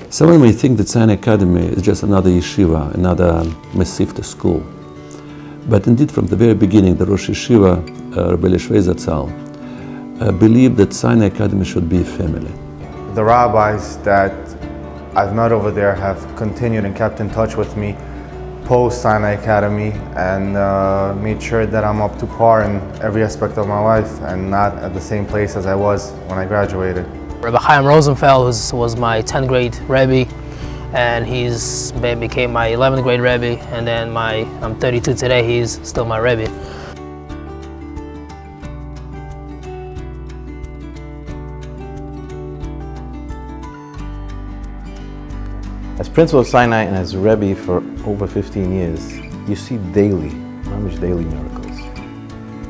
Someone may think that Sinai Academy is just another yeshiva, another Mesivta school. But indeed, from the very beginning, the Rosh Yeshiva, Rabbi Elishvei Zatzal, believed that Sinai Academy should be a family. The rabbis that I've met over there have continued and kept in touch with me post Sinai Academy and made sure that I'm up to par in every aspect of my life and not at the same place as I was when I graduated. Rabbi Chaim Rosenfeld was my 10th grade Rebbe, and became my 11th grade Rebbe, and then I'm 32 today, he's still my Rebbe. As principal of Sinai and as Rebbe for over 15 years, you see daily miracles.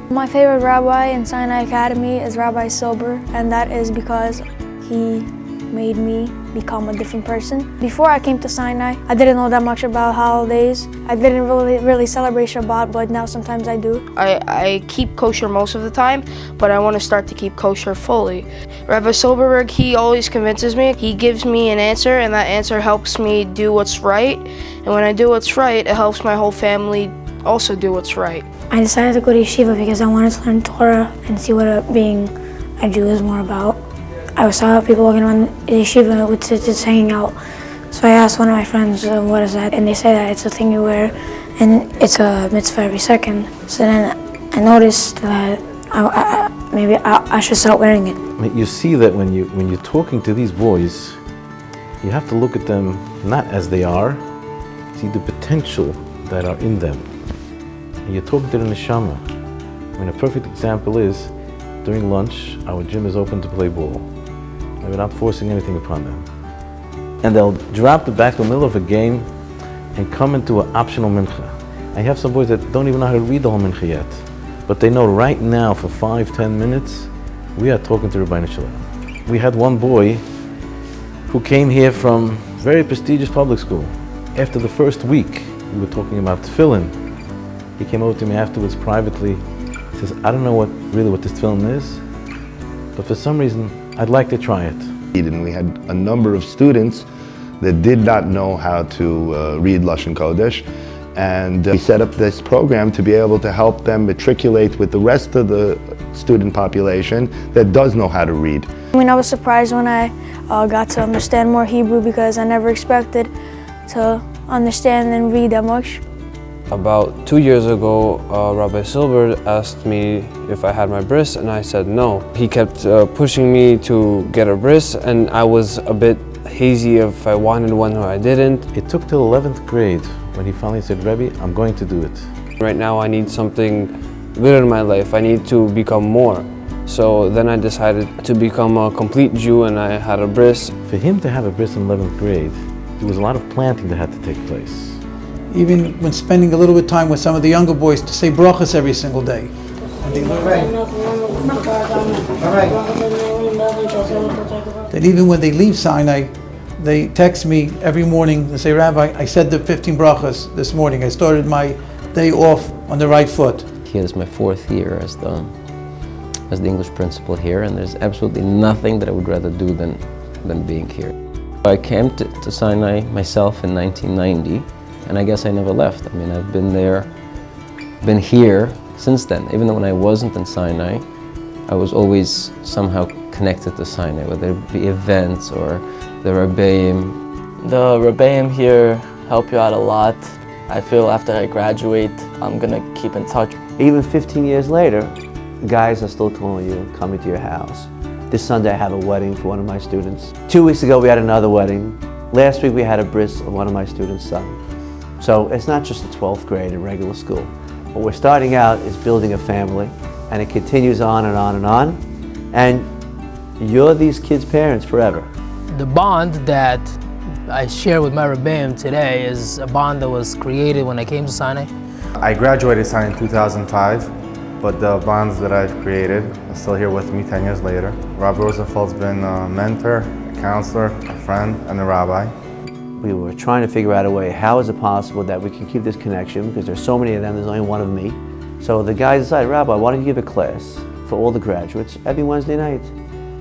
My favorite rabbi in Sinai Academy is Rabbi Silber, and that is because he made me become a different person. Before I came to Sinai, I didn't know that much about holidays. I didn't really celebrate Shabbat, but now sometimes I do. I keep kosher most of the time, but I want to start to keep kosher fully. Rabbi Silberberg, he always convinces me. He gives me an answer, and that answer helps me do what's right. And when I do what's right, it helps my whole family also do what's right. I decided to go to yeshiva because I wanted to learn Torah and see what being a Jew is more about. I saw people walking around the yeshiva with just hanging out. So I asked one of my friends, what is that? And they said that it's a thing you wear, and it's a mitzvah every second. So then I noticed that maybe I should start wearing it. You see that when you're talking to these boys, you have to look at them not as they are, see the potential that are in them. And you're talking to the neshama. I mean, a perfect example is, during lunch, our gym is open to play ball. And we're not forcing anything upon them. And they'll drop the back in the middle of a game and come into an optional mincha. I have some boys that don't even know how to read the whole mincha yet. But they know right now for 5-10 minutes, we are talking to Rabbi Shalom. We had one boy who came here from very prestigious public school. After the first week, we were talking about tefillin. He came over to me afterwards privately. He says, I don't know what this tefillin is, but for some reason, I'd like to try it. And we had a number of students that did not know how to read Lashon Kodesh, and we set up this program to be able to help them matriculate with the rest of the student population that does know how to read. I mean, I was surprised when I got to understand more Hebrew because I never expected to understand and read that much. About 2 years ago, Rabbi Silber asked me if I had my bris, and I said no. He kept pushing me to get a bris, and I was a bit hazy if I wanted one or I didn't. It took till 11th grade when he finally said, Rebbe, I'm going to do it. Right now I need something good in my life. I need to become more. So then I decided to become a complete Jew, and I had a bris. For him to have a bris in 11th grade, there was a lot of planting that had to take place. Even when spending a little bit of time with some of the younger boys to say brachas every single day. That even when they leave Sinai, they text me every morning and say, Rabbi, I said the 15 brachas this morning. I started my day off on the right foot. He is my 4th year as the English principal here, and there's absolutely nothing that I would rather do than being here. I came to Sinai myself in 1990. And I guess I never left. I mean, I've been here since then. Even though when I wasn't in Sinai, I was always somehow connected to Sinai, whether it be events or the Rebbeim. The Rebbeim here help you out a lot. I feel after I graduate, I'm gonna keep in touch. Even 15 years later, guys are still calling you, coming to your house. This Sunday I have a wedding for one of my students. 2 weeks ago we had another wedding. Last week we had a bris of one of my students' son. So it's not just the 12th grade in regular school. What we're starting out is building a family, and it continues on and on and on. And you're these kids' parents forever. The bond that I share with my Rebbeim today is a bond that was created when I came to Sinai. I graduated Sinai in 2005, but the bonds that I've created are still here with me 10 years later. Rob Rosenfeld's been a mentor, a counselor, a friend, and a rabbi. We were trying to figure out a way, how is it possible that we can keep this connection, because there's so many of them, there's only one of me. So the guys decided, Rabbi, why don't you give a class for all the graduates every Wednesday night?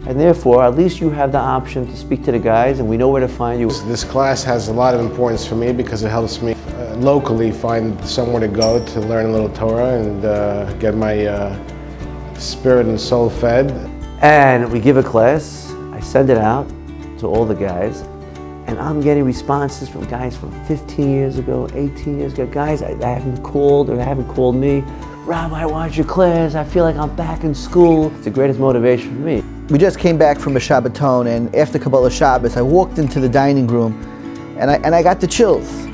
And therefore, at least you have the option to speak to the guys, and we know where to find you. This class has a lot of importance for me because it helps me locally find somewhere to go to learn a little Torah and get my spirit and soul fed. And we give a class, I send it out to all the guys, and I'm getting responses from guys from 15 years ago, 18 years ago, guys that haven't called or haven't called me. Rabbi, I watch your class, I feel like I'm back in school. It's the greatest motivation for me. We just came back from a Shabbaton, and after Kabbalah Shabbos, I walked into the dining room, and I got the chills.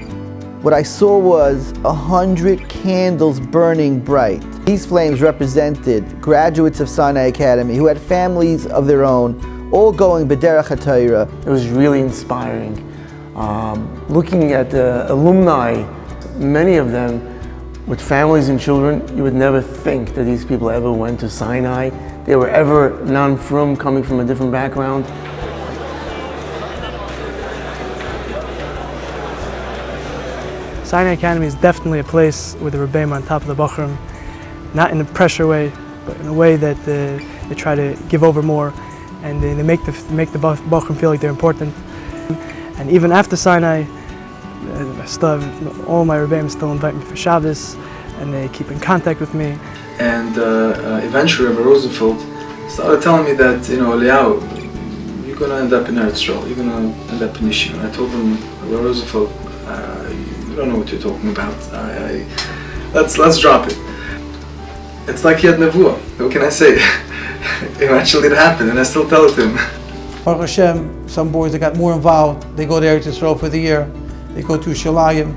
What I saw was 100 candles burning bright. These flames represented graduates of Sinai Academy who had families of their own, all going b'derech HaTorah. It was really inspiring. Looking at the alumni, many of them with families and children, you would never think that these people ever went to Sinai. They were ever non-frum, coming from a different background. Sinai Academy is definitely a place with the Rebbeim on top of the Bochurim, not in a pressure way, but in a way that they try to give over more, and they make the Bochurim feel like they're important. And even after Sinai, all my Rebbeim still invite me for Shabbos, and they keep in contact with me. And eventually Rabbi Rosenfeld started telling me that, Eliyahu, you're going to end up in Eretz Yisrael, you're going to end up in Yeshiva. And I told him, Rabbi Rosenfeld, you don't know what you're talking about. Let's drop it. It's like he had nevuah. What can I say? Eventually it happened, and I still tell it to him. Baruch Hashem, some boys that got more involved, they go to Eretz Yisrael for the year, they go to Shalayim.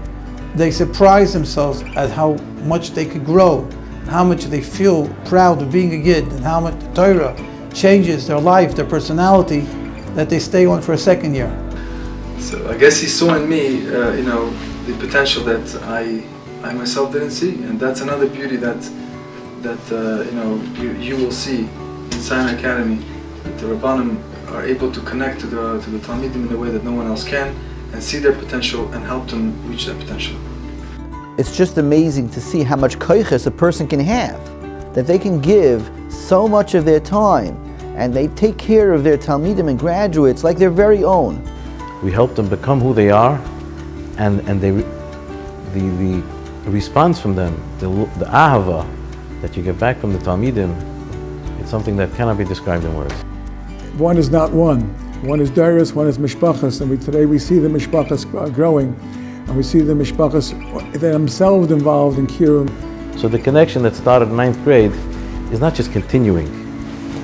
They surprise themselves at how much they could grow, and how much they feel proud of being a Yid, and how much the Torah changes their life, their personality, that they stay on for a second year. So I guess he saw in me, the potential that I myself didn't see, and that's another beauty that you will see in Sinai Academy, that the Rabbanim are able to connect to the Talmidim in a way that no one else can, and see their potential and help them reach that potential. It's just amazing to see how much koiches a person can have, that they can give so much of their time, and they take care of their Talmidim and graduates like their very own. We help them become who they are, and the response from them, the ahava that you get back from the Talmidim, it's something that cannot be described in words. One is not one. One is Darius, one is Mishpachas, and today we see the Mishpachas growing, and we see the Mishpachas themselves involved in Kirum. So the connection that started in 9th grade is not just continuing,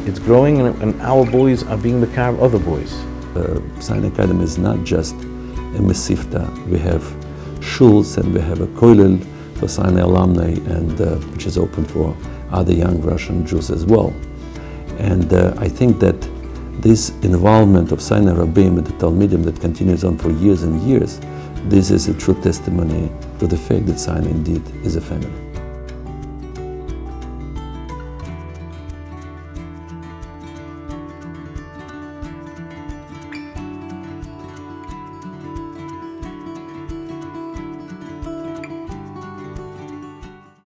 it's growing, and our boys are being the car of other boys. Sinai Academy is not just a mesifta. We have shuls and we have a kollel for Sinai alumni, and which is open for other young Russian Jews as well. And I think that this involvement of Sinai Rabbeim and the Talmidim that continues on for years and years, this is a true testimony to the fact that Sinai indeed is a family.